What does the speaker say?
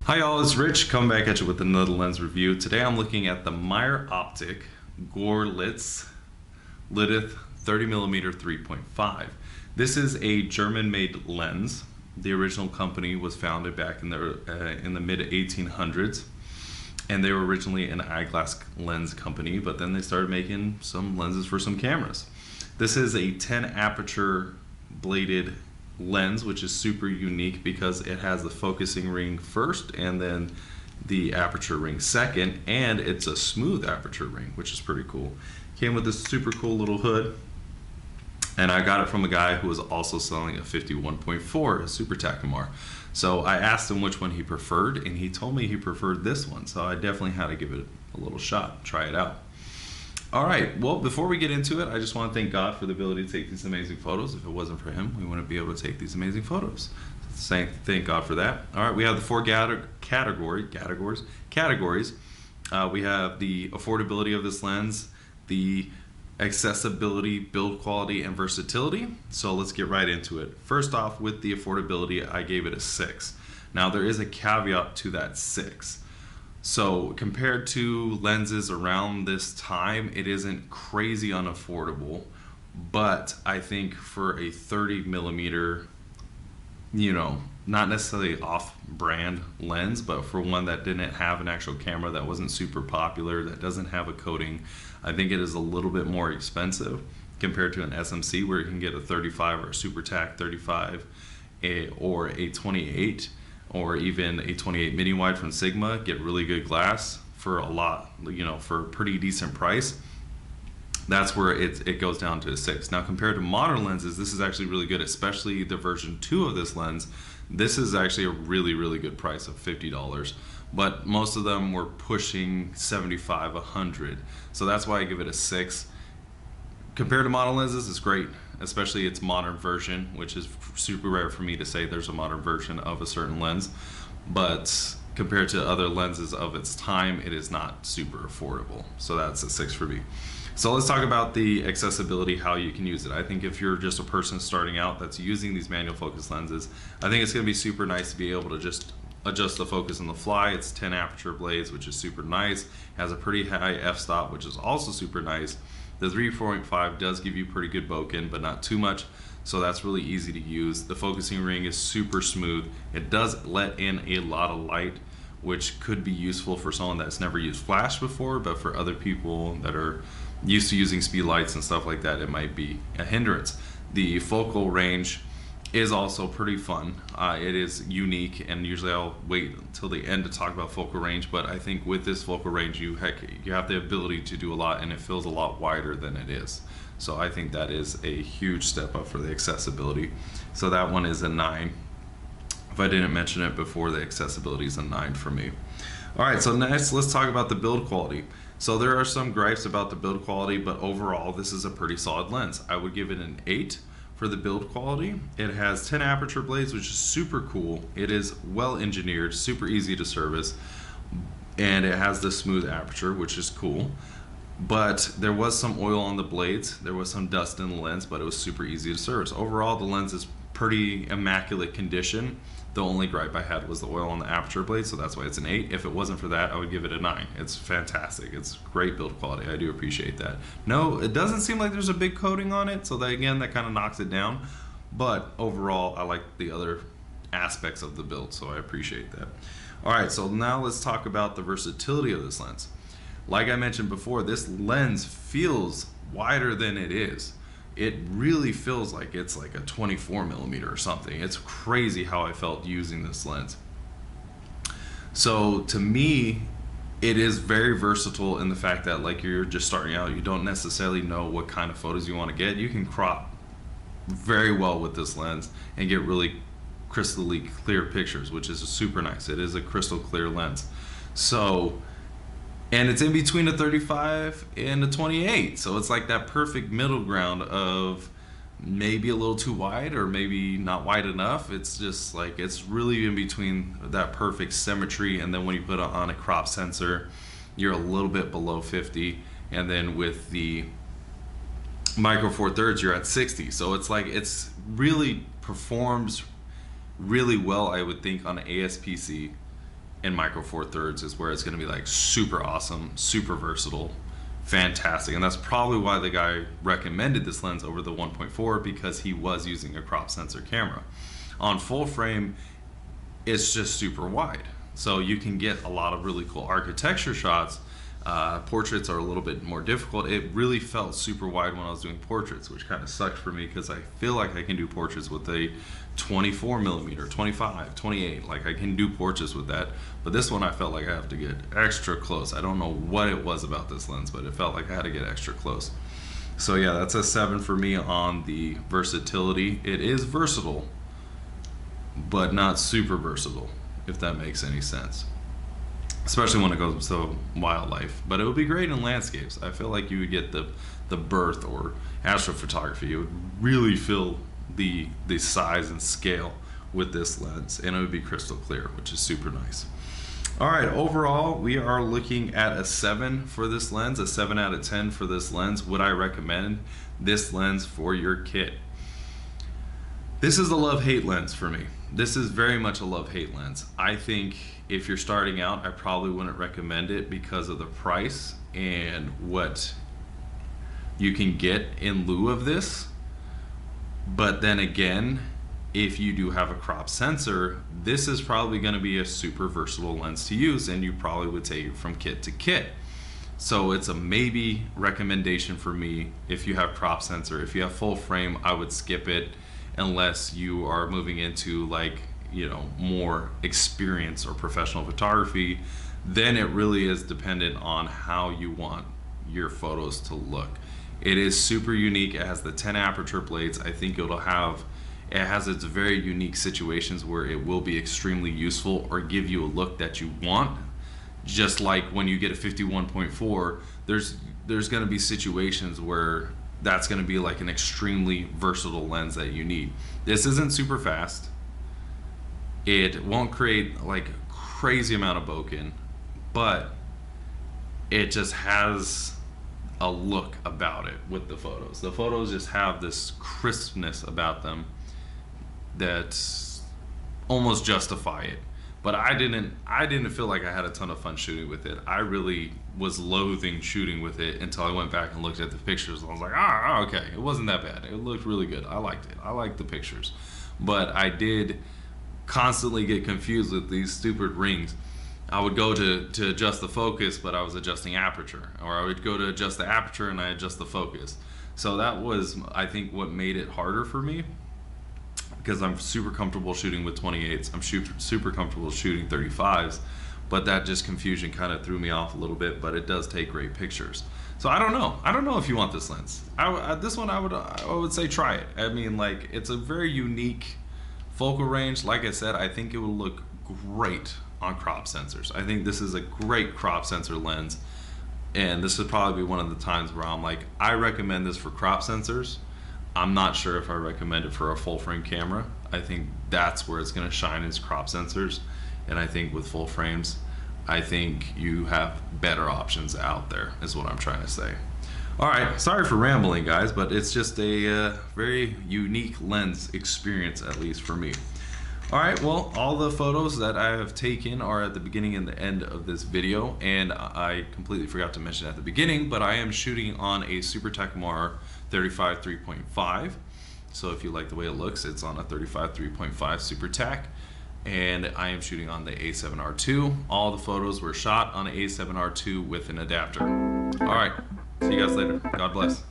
Hi y'all, it's Rich coming back at you with another lens review. Today I'm looking at the Meyer Optik-Gorlitz Lydith 30mm 3.5. This is a German-made lens. The original company was founded back in the mid-1800s, and they were originally an eyeglass lens company, but then they started making some lenses for some cameras. This is a 10 aperture bladed lens, which is super unique because it has the focusing ring first and then the aperture ring second, and it's a smooth aperture ring, which is pretty cool. Came with this super cool little hood, and I got it from a guy who was also selling a 51.4, a Super Takumar. So I asked him which one he preferred, and he told me he preferred this one, so I definitely had to give it a little shot, try it out. Alright, well, before we get into it, I just want to thank God for the ability to take these amazing photos. If it wasn't for Him, we wouldn't be able to take these amazing photos. So thank God for that. Alright, we have the four categories. We have the affordability of this lens, the accessibility, build quality, and versatility. So let's get right into it. First off, with the affordability, I gave it a 6. Now, there is a caveat to that 6. So compared to lenses around this time, it isn't crazy unaffordable, but I think for a 30mm, not necessarily off-brand lens, but for one that didn't have an actual camera, that wasn't super popular, that doesn't have a coating, I think it is a little bit more expensive compared to an SMC, where you can get a 35 or a Super Tac 35 or a 28. Or even a 28 mini wide from Sigma, get really good glass for a lot, for a pretty decent price. That's where it goes down to a 6. Now, compared to modern lenses, this is actually really good, especially the version 2 of this lens. This is actually a really, really good price of $50, but most of them were pushing 75, 100. So that's why I give it a 6. Compared to modern lenses, it's great, especially its modern version, which is super rare for me to say there's a modern version of a certain lens. But compared to other lenses of its time, it is not super affordable. So that's a 6 for me. So let's talk about the accessibility, how you can use it. I think if you're just a person starting out that's using these manual focus lenses, I think it's going to be super nice to be able to just adjust the focus on the fly. It's 10 aperture blades, which is super nice. Has a pretty high f-stop, which is also super nice. The 3.5 does give you pretty good bokeh, but not too much, so that's really easy to use. The focusing ring is super smooth. It does let in a lot of light, which could be useful for someone that's never used flash before, but for other people that are used to using speed lights and stuff like that, it might be a hindrance. The focal range is also pretty fun. It is unique, and usually I'll wait until the end to talk about focal range, but I think with this focal range you have the ability to do a lot, and it feels a lot wider than it is. So I think that is a huge step up for the accessibility. So that one is a 9. If I didn't mention it before, the accessibility is a 9 for me. Alright, so next let's talk about the build quality. So there are some gripes about the build quality, but overall this is a pretty solid lens. I would give it an 8. For the build quality, it has 10 aperture blades, which is super cool. It is well engineered, super easy to service, and it has the smooth aperture, which is cool. But there was some oil on the blades, there was some dust in the lens, but it was super easy to service. Overall, the lens is pretty immaculate condition. The only gripe I had was the oil on the aperture blade, so that's why it's an 8. If it wasn't for that, I would give it a 9. It's fantastic. It's great build quality. I do appreciate that. No, it doesn't seem like there's a big coating on it, so that again, that kind of knocks it down. But overall, I like the other aspects of the build, so I appreciate that. Alright, so now let's talk about the versatility of this lens. Like I mentioned before, this lens feels wider than it is. It really feels like it's like a 24mm or something. It's crazy how I felt using this lens. So to me, it is very versatile in the fact that, like, you're just starting out, you don't necessarily know what kind of photos you want to get. You can crop very well with this lens and get really crystally clear pictures, which is super nice. It is a crystal clear lens. So, and it's in between a 35 and a 28, so it's like that perfect middle ground of maybe a little too wide or maybe not wide enough. It's just like, it's really in between that perfect symmetry, and then when you put on a crop sensor, you're a little bit below 50, and then with the micro four thirds you're at 60. So it's like, it's really performs really well, I would think, on an APS-C and micro four thirds is where it's going to be like super awesome, super versatile, fantastic. And that's probably why the guy recommended this lens over the 1.4, because he was using a crop sensor camera. On full frame, it's just super wide, so you can get a lot of really cool architecture shots. Portraits are a little bit more difficult. It really felt super wide when I was doing portraits, which kind of sucked for me because I feel like I can do portraits with a 24mm, 25, 28. Like I can do portraits with that, but this one I felt like I have to get extra close. I don't know what it was about this lens, but it felt like I had to get extra close. So yeah, that's a 7 for me on the versatility. It is versatile, but not super versatile, if that makes any sense. Especially when it goes to wildlife, but it would be great in landscapes. I feel like you would get the birth or astrophotography. It would really feel the size and scale with this lens, and it would be crystal clear, which is super nice. All right, overall we are looking at a 7 for this lens, a 7 out of 10 for this lens. Would I recommend this lens for your kit? This is a love-hate lens for me. This is very much a love-hate lens. I think if you're starting out, I probably wouldn't recommend it because of the price and what you can get in lieu of this. But then again, if you do have a crop sensor, this is probably going to be a super versatile lens to use, and you probably would take it from kit to kit. So it's a maybe recommendation for me if you have crop sensor. If you have full frame, I would skip it unless you are moving into, like, you know, more experience or professional photography. Then it really is dependent on how you want your photos to look. It is super unique. It has the 10 aperture blades. I think it has its very unique situations where it will be extremely useful or give you a look that you want. Just like when you get a 51.4, there's going to be situations where that's going to be like an extremely versatile lens that you need. This isn't super fast. It won't create like crazy amount of bokeh, but it just has a look about it with the photos. The photos just have this crispness about them that almost justify it. But I didn't feel like I had a ton of fun shooting with it. I really was loathing shooting with it until I went back and looked at the pictures. I was like, okay, it wasn't that bad. It looked really good. I liked it. I liked the pictures. But I did constantly get confused with these stupid rings. I would go to adjust the focus, but I was adjusting aperture. Or I would go to adjust the aperture and I adjust the focus. So that was, I think, what made it harder for me, because I'm super comfortable shooting with 28s. I'm super comfortable shooting 35s, but that just confusion kind of threw me off a little bit, but it does take great pictures. So I don't know if you want this lens. This one I would say try it. I mean, like, it's a very unique focal range. Like I said, I think it will look great on crop sensors. I think this is a great crop sensor lens, and this would probably be one of the times where I'm like, I recommend this for crop sensors. I'm not sure if I recommend it for a full frame camera. I think that's where it's going to shine, is crop sensors. And I think with full frames, I think you have better options out there, is what I'm trying to say. All right, sorry for rambling, guys, but it's just a very unique lens experience, at least for me. All right, well, all the photos that I have taken are at the beginning and the end of this video, and I completely forgot to mention at the beginning, but I am shooting on a Super Techmar 35-3.5. So if you like the way it looks, it's on a 35-3.5 Super Tech, and I am shooting on the A7R2. All the photos were shot on a A7R2 with an adapter. All right, see you guys later. God bless.